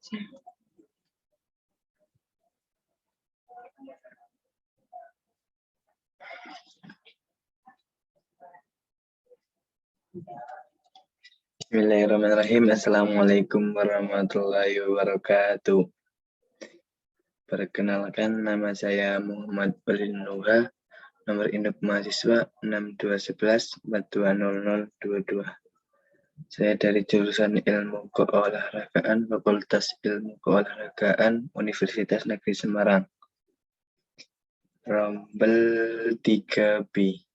Bismillahirrahmanirrahim. Assalamualaikum warahmatullahi wabarakatuh. Perkenalkan, nama saya Muhammad Berlinuha, nomor induk mahasiswa 6211-420022. Saya dari jurusan Ilmu Keolahragaan, Fakultas Ilmu Keolahragaan, Universitas Negeri Semarang. Rombel 3B.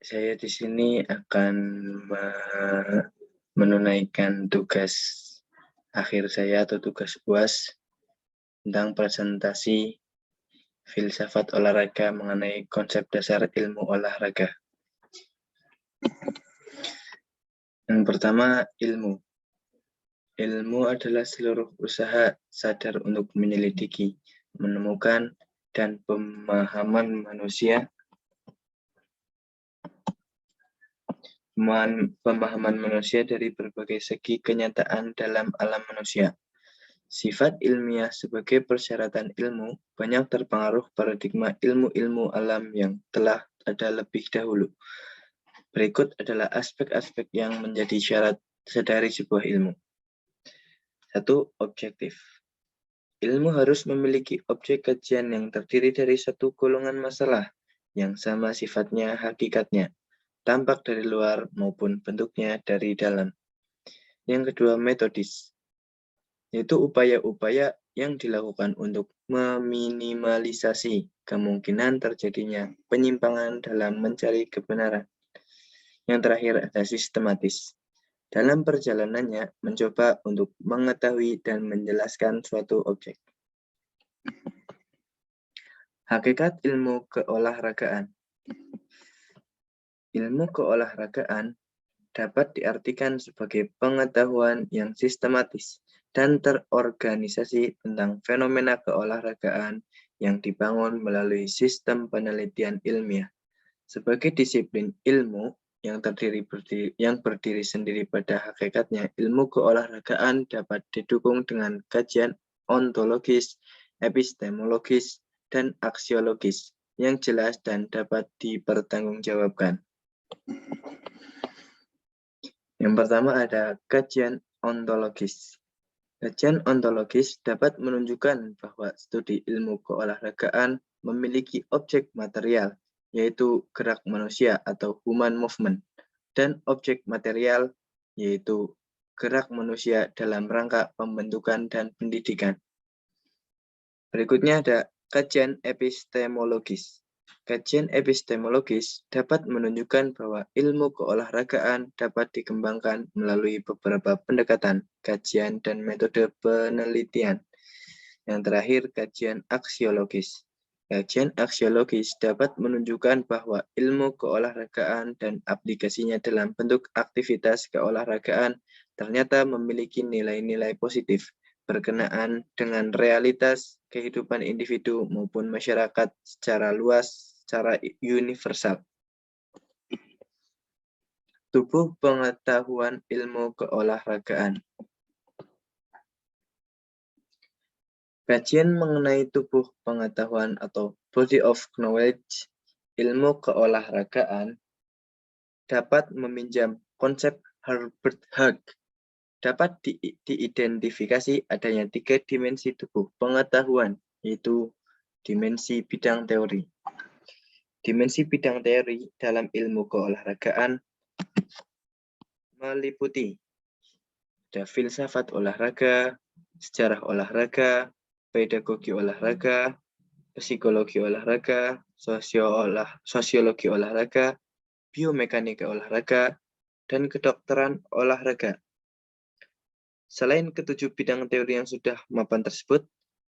Saya di sini akan menunaikan tugas akhir saya atau tugas UAS tentang presentasi filsafat olahraga mengenai konsep dasar ilmu olahraga. Yang pertama, ilmu. Ilmu adalah seluruh usaha sadar untuk menyelidiki, menemukan, dan pemahaman manusia dari berbagai segi kenyataan dalam alam manusia. Sifat ilmiah sebagai persyaratan ilmu banyak terpengaruh paradigma ilmu-ilmu alam yang telah ada lebih dahulu. Berikut adalah aspek-aspek yang menjadi syarat dari sebuah ilmu. 1. Objektif. Ilmu harus memiliki objek kajian yang terdiri dari satu golongan masalah yang sama sifatnya hakikatnya, tampak dari luar maupun bentuknya dari dalam. Yang kedua, metodis, yaitu upaya-upaya yang dilakukan untuk meminimalisasi kemungkinan terjadinya penyimpangan dalam mencari kebenaran. Yang terakhir, ada sistematis. Dalam perjalanannya, mencoba untuk mengetahui dan menjelaskan suatu objek. Hakikat ilmu keolahragaan. Ilmu keolahragaan dapat diartikan sebagai pengetahuan yang sistematis dan terorganisasi tentang fenomena keolahragaan yang dibangun melalui sistem penelitian ilmiah. Sebagai disiplin ilmu yang berdiri sendiri pada hakikatnya, ilmu keolahragaan dapat didukung dengan kajian ontologis, epistemologis, dan aksiologis yang jelas dan dapat dipertanggungjawabkan. Yang pertama ada kajian ontologis. Kajian ontologis dapat menunjukkan bahwa studi ilmu keolahragaan memiliki objek material, yaitu gerak manusia atau human movement, dan objek material, yaitu gerak manusia dalam rangka pembentukan dan pendidikan. Berikutnya ada kajian epistemologis. Kajian epistemologis dapat menunjukkan bahwa ilmu keolahragaan dapat dikembangkan melalui beberapa pendekatan, kajian, dan metode penelitian. Yang terakhir, kajian aksiologis. Kajian aksiologis dapat menunjukkan bahwa ilmu keolahragaan dan aplikasinya dalam bentuk aktivitas keolahragaan ternyata memiliki nilai-nilai positif berkenaan dengan realitas kehidupan individu maupun masyarakat secara luas, secara universal. Tubuh pengetahuan ilmu keolahragaan. Kajian mengenai tubuh pengetahuan atau body of knowledge ilmu keolahragaan dapat meminjam konsep Herbert Hug. Dapat diidentifikasi adanya 3 dimensi tubuh pengetahuan, yaitu dimensi bidang teori. Dimensi bidang teori dalam ilmu keolahragaan meliputi ada filsafat olahraga, sejarah olahraga, pedagogi olahraga, psikologi olahraga, sosiologi olahraga, biomekanika olahraga, dan kedokteran olahraga. Selain ketujuh bidang teori yang sudah mapan tersebut,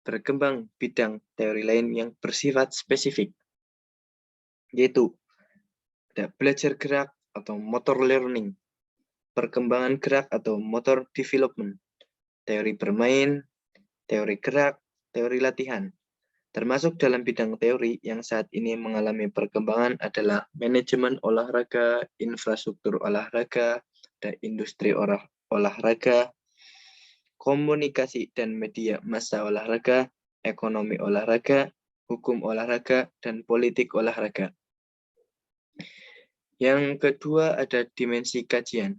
berkembang bidang teori lain yang bersifat spesifik, yaitu ada belajar gerak atau motor learning, perkembangan gerak atau motor development, teori bermain, teori gerak, teori latihan. Termasuk dalam bidang teori yang saat ini mengalami perkembangan adalah manajemen olahraga, infrastruktur olahraga, dan industri olahraga, komunikasi dan media massa olahraga, ekonomi olahraga, hukum olahraga, dan politik olahraga. Yang kedua ada dimensi kajian.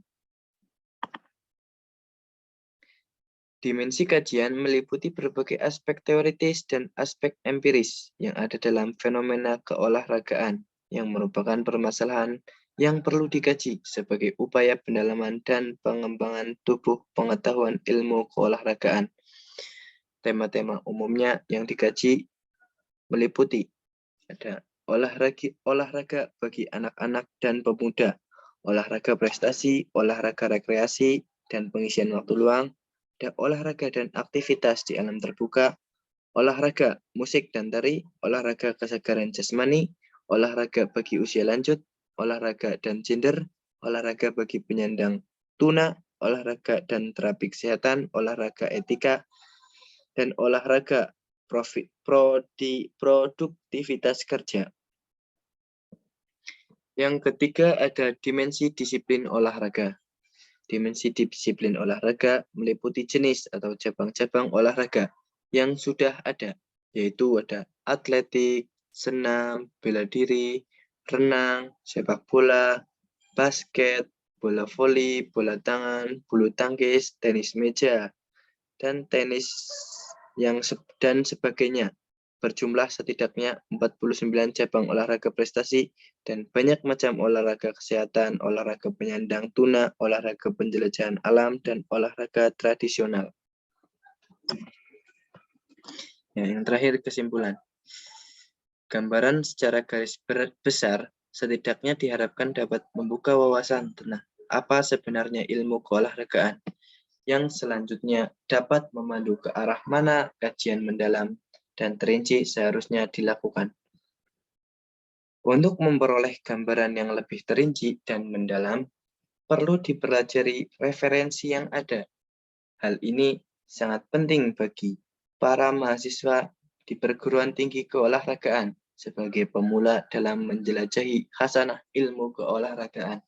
Dimensi kajian meliputi berbagai aspek teoritis dan aspek empiris yang ada dalam fenomena keolahragaan yang merupakan permasalahan yang perlu dikaji sebagai upaya pendalaman dan pengembangan tubuh pengetahuan ilmu keolahragaan. Tema-tema umumnya yang dikaji meliputi ada olahraga bagi anak-anak dan pemuda, olahraga prestasi, olahraga rekreasi, dan pengisian waktu luang, ada olahraga dan aktivitas di alam terbuka, olahraga musik dan tari, olahraga kesegaran jasmani, olahraga bagi usia lanjut, olahraga dan gender, olahraga bagi penyandang tuna, olahraga dan terapi kesehatan, olahraga etika, dan olahraga produktivitas kerja. Yang ketiga ada dimensi disiplin olahraga. Dimensi disiplin olahraga meliputi jenis atau cabang-cabang olahraga yang sudah ada, yaitu ada atletik, senam, bela diri, renang, sepak bola, basket, bola voli, bola tangan, bulu tangkis, tenis meja, dan tenis dan sebagainya. Berjumlah setidaknya 49 cabang olahraga prestasi dan banyak macam olahraga kesehatan, olahraga penyandang tuna, olahraga penjelajahan alam, dan olahraga tradisional. Ya, yang terakhir kesimpulan. Gambaran secara garis besar setidaknya diharapkan dapat membuka wawasan tentang apa sebenarnya ilmu keolahragaan yang selanjutnya dapat memandu ke arah mana kajian mendalam dan terinci seharusnya dilakukan. Untuk memperoleh gambaran yang lebih terinci dan mendalam, perlu dipelajari referensi yang ada. Hal ini sangat penting bagi para mahasiswa di perguruan tinggi keolahragaan sebagai pemula dalam menjelajahi khasanah ilmu keolahragaan.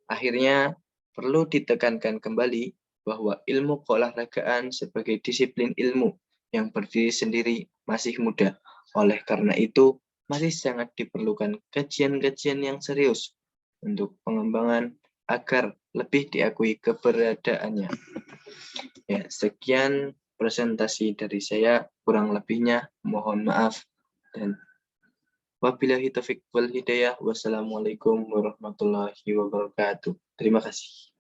Akhirnya, perlu ditekankan kembali bahwa ilmu keolahragaan sebagai disiplin ilmu yang berdiri sendiri masih muda. Oleh karena itu, masih sangat diperlukan kajian-kajian yang serius untuk pengembangan agar lebih diakui keberadaannya. Ya, sekian presentasi dari saya, kurang lebihnya mohon maaf dan wabillahi taufiq wal hidayah. Wassalamualaikum warahmatullahi wabarakatuh. Terima kasih.